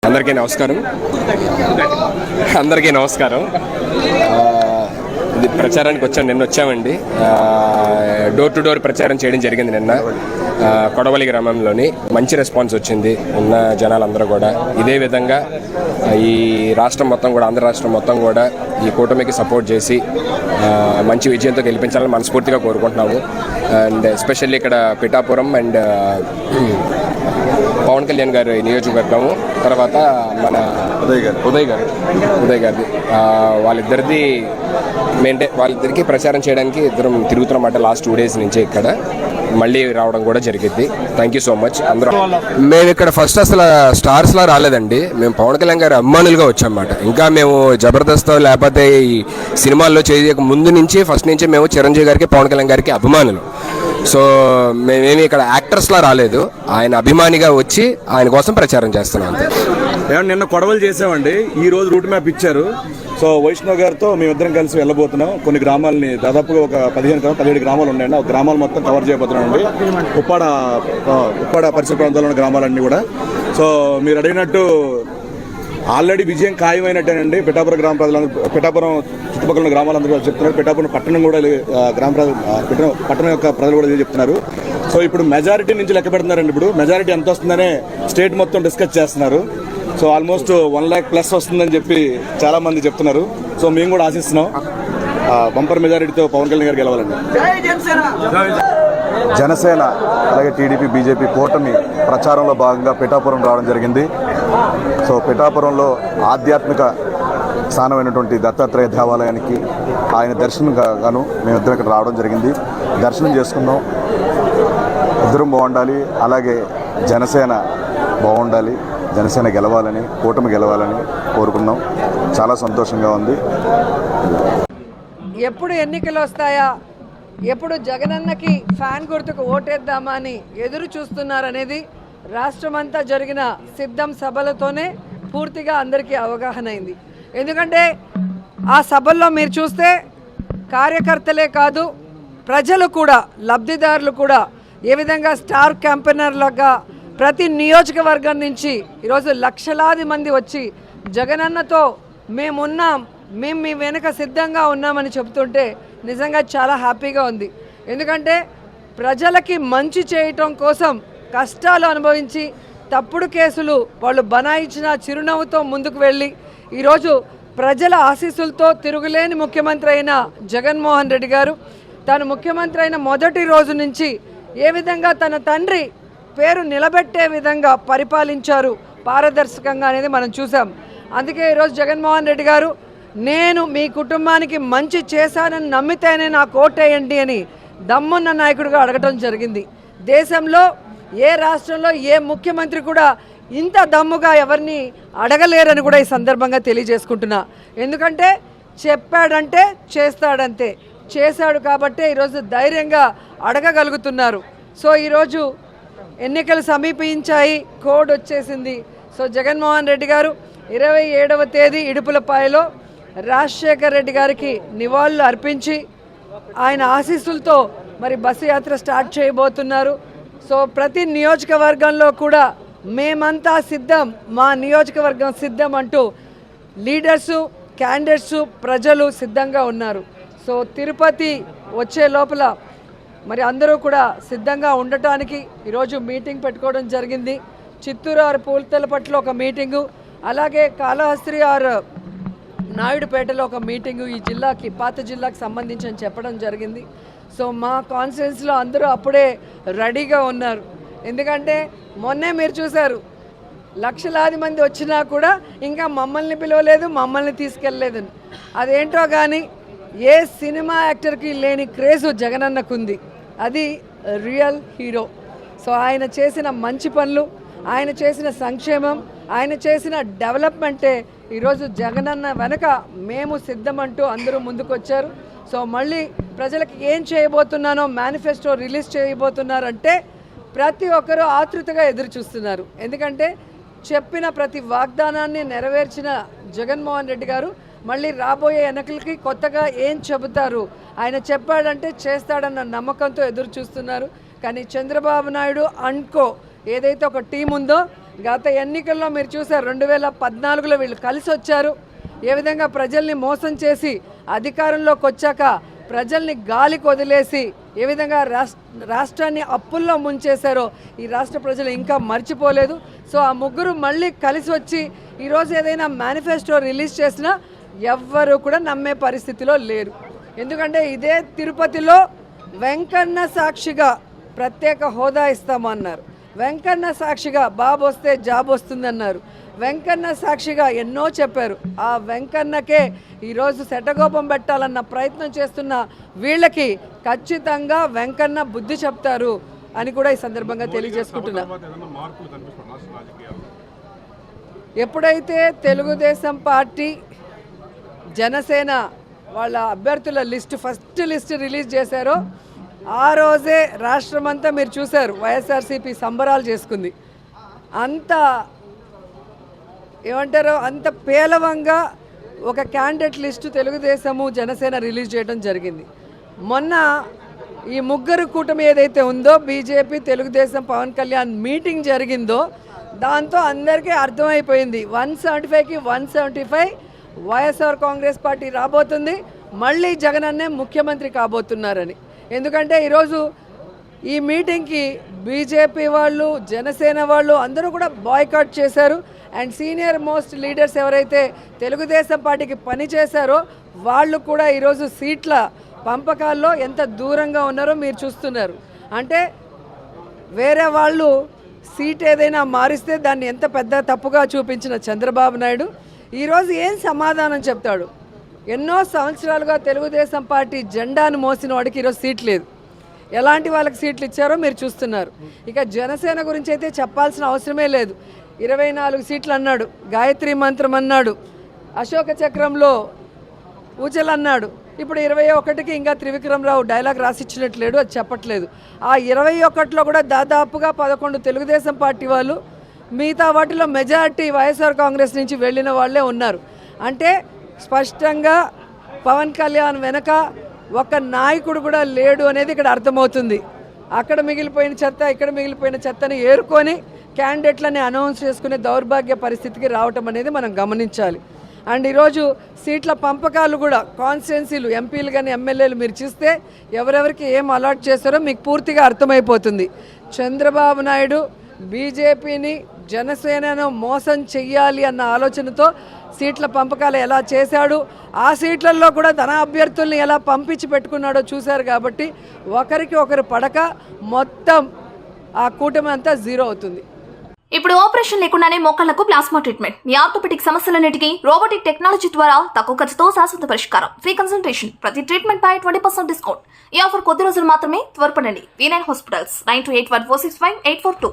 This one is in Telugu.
అందరికీ నమస్కారం. ఇది ప్రచారానికి నిన్న వచ్చామండి. డోర్ టు డోర్ ప్రచారం చేయడం జరిగింది నిన్న కొడవలి గ్రామంలోని. మంచి రెస్పాన్స్ వచ్చింది. ఉన్న జనాలందరూ కూడా ఇదే విధంగా ఈ రాష్ట్రం మొత్తం కూడా, ఆంధ్ర రాష్ట్రం మొత్తం కూడా ఈ కూటమికి సపోర్ట్ చేసి మంచి విజయంతో గెలిపించాలని మనస్ఫూర్తిగా కోరుకుంటున్నాము. అండ్ ఎస్పెషల్లీ ఇక్కడ పిఠాపురం అండ్ పవన్ కళ్యాణ్ గారి నియోజకవర్గము, తర్వాత మన ఉదయ్ గారిది, వాళ్ళిద్దరిది వాళ్ళిద్దరికి ప్రచారం చేయడానికి ఇద్దరం తిరుగుతున్నమాట లాస్ట్ 2 days నుంచి. ఇక్కడ మళ్ళీ రావడం కూడా జరిగింది. Thank you so much. అందరం మేము ఇక్కడ ఫస్ట్ అసలు స్టార్స్లా రాలేదండి. మేము పవన్ కళ్యాణ్ గారి అభిమానులుగా వచ్చామన్నమాట. ఇంకా మేము జబర్దస్త్ లేకపోతే ఈ సినిమాల్లో చేయక ముందు నుంచి ఫస్ట్ నుంచి మేము చిరంజీవి గారికి, పవన్ కళ్యాణ్ గారికి అభిమానులు. సో మేమేమి ఇక్కడ యాక్టర్స్లా రాలేదు, ఆయన అభిమానిగా వచ్చి ఆయన కోసం ప్రచారం చేస్తున్నాం. నిన్న కొడవలు చేసామండి, ఈ రోజు రూట్ మ్యాప్ ఇచ్చారు. సో వైష్ణవ్ గారితో మేమిద్దరం కలిసి వెళ్ళబోతున్నాం. కొన్ని గ్రామాలని, దాదాపుగా ఒక 17 గ్రామాలు ఉన్నాయండి. ఆ గ్రామాలు మొత్తం కవర్ చేయబోతున్నామండి. ఉప్పాడ పరిసర ప్రాంతాల్లో ఉన్న గ్రామాలన్నీ కూడా. సో మీరు అడిగినట్టు ఆల్రెడీ విజయం ఖాయమైనట్టేనండి. పిఠాపురం గ్రామ ప్రజలందరూ, పిఠాపురం చుట్టుపక్కల ఉన్న గ్రామాలందరూ చెప్తున్నారు. పిఠాపురం పట్టణం కూడా, పట్టణం యొక్క ప్రజలు కూడా చెప్తున్నారు. సో ఇప్పుడు మెజారిటీ నుంచి లెక్క పెడుతున్నారండి. ఇప్పుడు మెజారిటీ ఎంత వస్తుందనే స్టేట్ మొత్తం డిస్కస్ చేస్తున్నారు. సో ఆల్మోస్ట్ 1 lakh+ వస్తుందని చెప్పి చాలా మంది చెప్తున్నారు. సో మేము కూడా ఆశిస్తున్నాం బంపర్ మెజారిటీతో పవన్ కళ్యాణ్ గారు గెలవాలండి. జనసేన అలాగే టీడీపీ, బీజేపీ కూటమి ప్రచారంలో భాగంగా పిఠాపురం రావడం జరిగింది. సో పిఠాపురంలో ఆధ్యాత్మిక స్థానమైనటువంటి దత్తాత్రేయ దేవాలయానికి ఆయన దర్శనం గాను మేమిద్దరం ఇక్కడ రావడం జరిగింది. దర్శనం చేసుకున్నాం. ఇద్దరం బాగుండాలి, అలాగే జనసేన బాగుండాలి, జనసేన గెలవాలని, కూటమి గెలవాలని కోరుకున్నాం. చాలా సంతోషంగా ఉంది. ఎప్పుడు ఎన్నికలు వస్తాయా, ఎప్పుడు జగనన్నకి ఫ్యాన్ గుర్తుకు ఓటేద్దామా అని ఎదురు చూస్తున్నారనేది రాష్ట్రమంతా జరిగిన సిద్ధం సభలతోనే పూర్తిగా అందరికీ అవగాహన అయింది. ఎందుకంటే ఆ సభల్లో మీరు చూస్తే కార్యకర్తలే కాదు, ప్రజలు కూడా, లబ్ధిదారులు కూడా ఏ విధంగా స్టార్ క్యాంపెయినర్లుగా ప్రతి నియోజకవర్గం నుంచి ఈరోజు లక్షలాది మంది వచ్చి జగనన్నతో మేమున్నాం, మేము మీ వెనుక సిద్ధంగా ఉన్నామని చెబుతుంటే నిజంగా చాలా హ్యాపీగా ఉంది. ఎందుకంటే ప్రజలకి మంచి చేయటం కోసం కష్టాలు అనుభవించి తప్పుడు కేసులు వాళ్ళు బనాయించిన చిరునవ్వుతో ముందుకు వెళ్ళి ఈరోజు ప్రజల ఆశీస్సులతో తిరుగులేని ముఖ్యమంత్రి అయిన జగన్మోహన్ రెడ్డి గారు తాను ముఖ్యమంత్రి అయిన మొదటి రోజు నుంచి ఏ విధంగా తన తండ్రి పేరు నిలబెట్టే విధంగా పరిపాలించారు పారదర్శకంగా అనేది మనం చూసాం. అందుకే ఈరోజు జగన్మోహన్ రెడ్డి గారు నేను మీ కుటుంబానికి మంచి చేశానని నమ్మితేనే నాకు ఓటేయండి అని దమ్మున్న నాయకుడిగా అడగటం జరిగింది. దేశంలో ఏ రాష్ట్రంలో ఏ ముఖ్యమంత్రి కూడా ఇంత దమ్ముగా ఎవరిని అడగలేరని కూడా ఈ సందర్భంగా తెలియజేసుకుంటున్నా. ఎందుకంటే చెప్పాడంటే చేస్తాడంతే, చేశాడు కాబట్టే ఈరోజు ధైర్యంగా అడగగలుగుతున్నారు. సో ఈరోజు ఎన్నికలు సమీపించాయి, కోడ్ వచ్చేసింది. సో జగన్మోహన్ రెడ్డి గారు 27వ తేదీ ఇడుపులపాయలో రాజశేఖర్ రెడ్డి గారికి నివాళులు అర్పించి ఆయన ఆశీస్సులతో మరి బస్సు యాత్ర స్టార్ట్ చేయబోతున్నారు. సో ప్రతి నియోజకవర్గంలో కూడా మేమంతా సిద్ధం, మా నియోజకవర్గం సిద్ధం అంటూ లీడర్సు, క్యాండిడేట్సు, ప్రజలు సిద్ధంగా ఉన్నారు. సో తిరుపతి వచ్చే లోపల మరి అందరూ కూడా సిద్ధంగా ఉండటానికి ఈరోజు మీటింగ్ పెట్టుకోవడం జరిగింది. చిత్తూరు ఆర్ పూలతలపట్లో ఒక మీటింగు, అలాగే కాళహస్త్రి ఆర్ నాయుడుపేటలో ఒక మీటింగు ఈ జిల్లాకి, పాత జిల్లాకి సంబంధించి అని చెప్పడం జరిగింది. సో మా కాన్స్టిట్యున్సీలో అందరూ అప్పుడే రెడీగా ఉన్నారు. ఎందుకంటే మొన్నే మీరు చూశారు, లక్షలాది మంది వచ్చినా కూడా ఇంకా మమ్మల్ని పిలవలేదు, మమ్మల్ని తీసుకెళ్ళలేదని. అదేంటో కానీ ఏ సినిమా యాక్టర్కి లేని క్రేజు జగనన్నకుంది. అది రియల్ హీరో. సో ఆయన చేసిన మంచి పనులు, ఆయన చేసిన సంక్షేమం, ఆయన చేసిన డెవలప్మెంటే ఈరోజు జగనన్న వెనక మేము సిద్ధమంటూ అందరూ ముందుకొచ్చారు. సో మళ్ళీ ప్రజలకు ఏం చేయబోతున్నానో మేనిఫెస్టో రిలీజ్ చేయబోతున్నారంటే ప్రతి ఒక్కరూ ఆతృతగా ఎదురు చూస్తున్నారు. ఎందుకంటే చెప్పిన ప్రతి వాగ్దానాన్ని నెరవేర్చిన జగన్మోహన్ రెడ్డి గారు మళ్ళీ రాబోయే ఎన్నికలకి కొత్తగా ఏం చెబుతారు, ఆయన చెప్పాడంటే చేస్తాడన్న నమ్మకంతో ఎదురు చూస్తున్నారు. కానీ చంద్రబాబు నాయుడు అనుకో ఏదైతే ఒక టీం ఉందో, గత ఎన్నికల్లో మీరు చూసారు 2014లో వీళ్ళు కలిసి వచ్చారు. ఏ విధంగా ప్రజల్ని మోసం చేసి అధికారంలోకి వచ్చాక ప్రజల్ని గాలికి వదిలేసి ఏ విధంగా రాష్ట్రాన్ని అప్పుల్లో ముంచేశారో ఈ రాష్ట్ర ప్రజలు ఇంకా మర్చిపోలేదు. సో ఆ ముగ్గురు మళ్ళీ కలిసి వచ్చి ఈరోజు ఏదైనా మేనిఫెస్టో రిలీజ్ చేసినా ఎవ్వరూ కూడా నమ్మే పరిస్థితిలో లేరు. ఎందుకంటే ఇదే తిరుపతిలో వెంకన్న సాక్షిగా ప్రత్యేక హోదా ఇస్తామన్నారు, వెంకన్న సాక్షిగా బాబు వస్తే జాబ్ వస్తుందన్నారు, వెంకన్న సాక్షిగా ఎన్నో చెప్పారు. ఆ వెంకన్నకే ఈరోజు శటగోపం పెట్టాలన్న ప్రయత్నం చేస్తున్న వీళ్ళకి ఖచ్చితంగా వెంకన్న బుద్ధి చెప్తారు అని కూడా ఈ సందర్భంగా తెలియజేసుకుంటున్నా. ఎప్పుడైతే తెలుగుదేశం పార్టీ జనసేన వాళ్ళ అభ్యర్థుల ఫస్ట్ లిస్ట్ రిలీజ్ చేశారో ఆ రోజే రాష్ట్రమంతా మీరు చూశారు వైఎస్ఆర్సీపీ సంబరాలు చేసుకుంది. అంత ఏమంటారో అంత పేలవంగా ఒక candidate list Telugu Desam Janasena release చేయడం జరిగింది. మొన్న ఈ ముగ్గురు కూటమి ఏదైతే ఉందో బీజేపీ తెలుగుదేశం పవన్ కళ్యాణ్ మీటింగ్ జరిగిందో దాంతో అందరికీ అర్థమైపోయింది 175కి 175 వైఎస్ఆర్ కాంగ్రెస్ పార్టీ రాబోతుంది, మళ్ళీ జగనన్నే ముఖ్యమంత్రి కాబోతున్నారని. ఎందుకంటే ఈరోజు ఈ మీటింగ్కి బీజేపీ వాళ్ళు జనసేన వాళ్ళు అందరూ కూడా బాయ్కాట్ చేశారు. అండ్ సీనియర్ మోస్ట్ లీడర్స్ ఎవరైతే తెలుగుదేశం పార్టీకి పనిచేశారో వాళ్ళు కూడా ఈరోజు సీట్ల పంపకాల్లో ఎంత దూరంగా ఉన్నారో మీరు చూస్తున్నారు. అంటే వేరే వాళ్ళు సీట్ ఏదైనా మారిస్తే దాన్ని ఎంత పెద్ద తప్పుగా చూపించిన చంద్రబాబు నాయుడు ఈరోజు ఏం సమాధానం చెప్తాడు? ఎన్నో సంవత్సరాలుగా తెలుగుదేశం పార్టీ జెండాను మోసిన వాడికి ఈరోజు సీట్ లేదు. ఎలాంటి వాళ్ళకి సీట్లు ఇచ్చారో మీరు చూస్తున్నారు. ఇక జనసేన గురించి అయితే చెప్పాల్సిన అవసరమే లేదు. 24 సీట్లు అన్నాడు, గాయత్రి మంత్రం అన్నాడు, అశోక చక్రంలో పూజలు అన్నాడు. ఇప్పుడు 21కి ఇంకా త్రివిక్రమరావు డైలాగ్ రాసిచ్చినట్లేడు, అది చెప్పట్లేదు. ఆ 21లో కూడా దాదాపుగా 11 తెలుగుదేశం పార్టీ వాళ్ళు, మిగతా వాటిలో మెజారిటీ వైఎస్ఆర్ కాంగ్రెస్ నుంచి వెళ్ళిన వాళ్ళే ఉన్నారు. అంటే స్పష్టంగా పవన్ కళ్యాణ్ వెనక ఒక నాయకుడు కూడా లేడు అనేది ఇక్కడ అర్థమవుతుంది. అక్కడ మిగిలిపోయిన చెత్త ఇక్కడ మిగిలిపోయిన చెత్తని ఏరుకొని క్యాండిడేట్లని అనౌన్స్ చేసుకునే దౌర్భాగ్య పరిస్థితికి రావటం అనేది మనం గమనించాలి. అండ్ ఈరోజు సీట్ల పంపకాలు కూడా కాన్స్టిట్యున్సీలు ఎంపీలు కానీ ఎమ్మెల్యేలు మీరు చూస్తే ఎవరెవరికి ఏం అలాట్ చేస్తారో మీకు పూర్తిగా అర్థమైపోతుంది. చంద్రబాబు నాయుడు బీజేపీని జనసేనను మోసం చెయ్యాలి అన్న ఆలోచనతో సీట్ల పంపకాలు ఎలా చేశాడు, ఆ సీట్లలో కూడా తన అభ్యర్థుల్ని ఎలా పంపించి పెట్టుకున్నాడో చూశారు. కాబట్టి ఒకరికి ఒకరు పడక మొత్తం ఆ కూటమి అంతా జీరో అవుతుంది. ఇప్పుడు ఆపరేషన్ లేకుండానే మోకాళ్లకు ప్లాస్మా ట్రీట్మెంట్, మీ ఆర్థోపెటిక్ సమస్యలన్నిటికీ రోబోటిక్ టెక్నాలజీ ద్వారా తక్కువ ఖర్చుతో శాశ్వత పరిష్కారం, ఫ్రీ కన్సల్టేషన్, ప్రతి ట్రీట్మెంట్ పై 20% డిస్కౌంట్. ఈ ఆఫర్ కొద్ది రోజులు మాత్రమే, త్వరపడండి. V9 hospitals 9281465842.